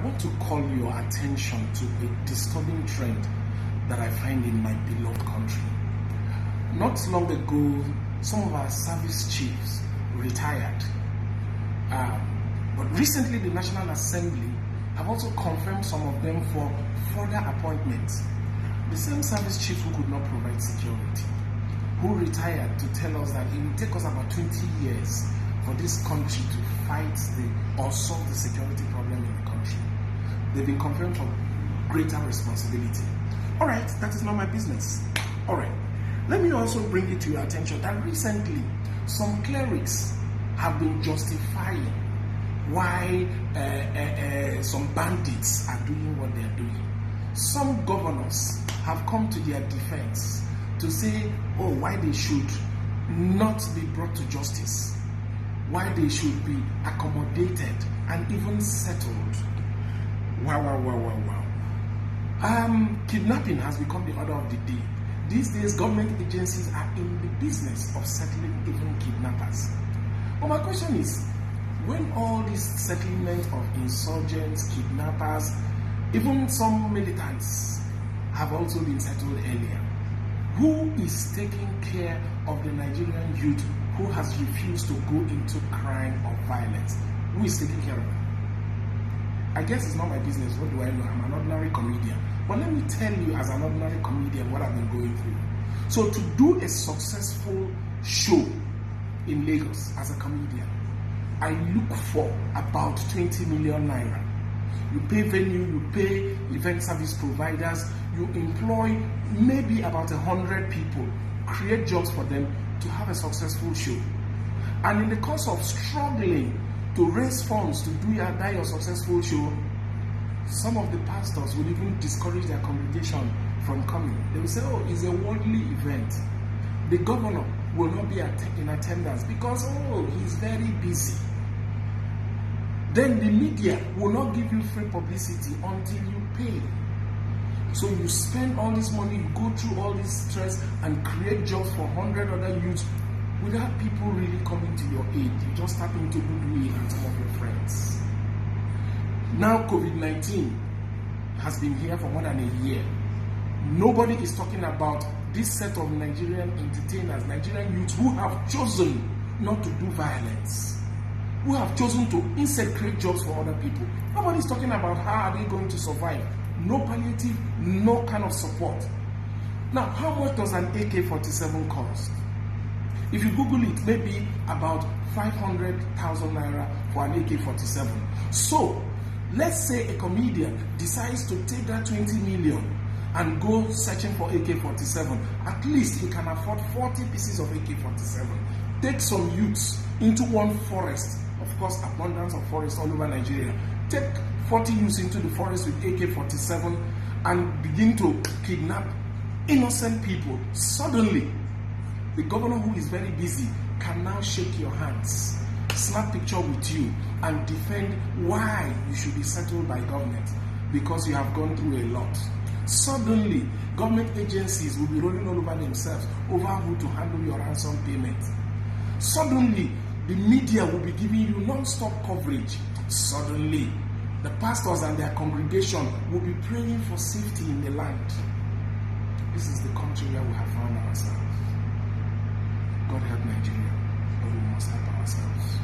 want to call your attention to a disturbing trend that I find in my beloved country. Not long ago, some of our service chiefs retired. But recently, the National Assembly have also confirmed some of them for further appointments. The same service chiefs who could not provide security, who retired to tell us that it will take us about 20 years for this country to fight or solve the security problem in the country. They've been confirmed for greater responsibility. All right, that is not my business. All right, let me also bring it to your attention that recently some clerics have been justifying why some bandits are doing what they are doing. Some governors have come to their defense to say, oh, why they should not be brought to justice, why they should be accommodated and even settled. Wow. Kidnapping has become the order of the day. These days, government agencies are in the business of settling even kidnappers. But my question is, when all this settlement of insurgents, kidnappers, even some militants have also been settled earlier, who is taking care of the Nigerian youth who has refused to go into crime or violence? Who is taking care of them? I guess it's not my business. What do I know? I'm an ordinary comedian. But let me tell you, as an ordinary comedian, what I've been going through. So to do a successful show in Lagos as a comedian, I look for about 20 million naira. You pay venue, you pay event service providers, you employ maybe about 100 people, create jobs for them to have a successful show. And in the course of struggling to raise funds to do your successful show, some of the pastors will even discourage their congregation from coming. They will say, oh, it's a worldly event. The governor will not be in attendance because, oh, he's very busy. Then the media will not give you free publicity until you pay. So you spend all this money, you go through all this stress and create jobs for 100 other youths without people really coming to your aid. You just tap into goodwill and some of your friends. Now COVID-19 has been here for more than a year. Nobody is talking about this set of Nigerian entertainers, Nigerian youths who have chosen not to do violence, who have chosen to instead create jobs for other people. Nobody is talking about how are they going to survive. No palliative, no kind of support. Now, how much does an AK-47 cost? If you Google it, maybe about 500,000 naira for an AK-47. So, let's say a comedian decides to take that 20 million and go searching for AK-47. At least he can afford 40 pieces of AK-47. Take some youths into one forest. Of course, abundance of forests all over Nigeria. Take 40 youths into the forest with AK-47 and begin to kidnap innocent people. Suddenly, the governor who is very busy can now shake your hands, snap picture with you, and defend why you should be settled by government because you have gone through a lot. Suddenly, government agencies will be rolling all over themselves over who to handle your ransom payment. Suddenly, the media will be giving you non-stop coverage. Suddenly, the pastors and their congregation will be praying for safety in the land. This is the country where we have found ourselves. God help Nigeria, but we must help ourselves.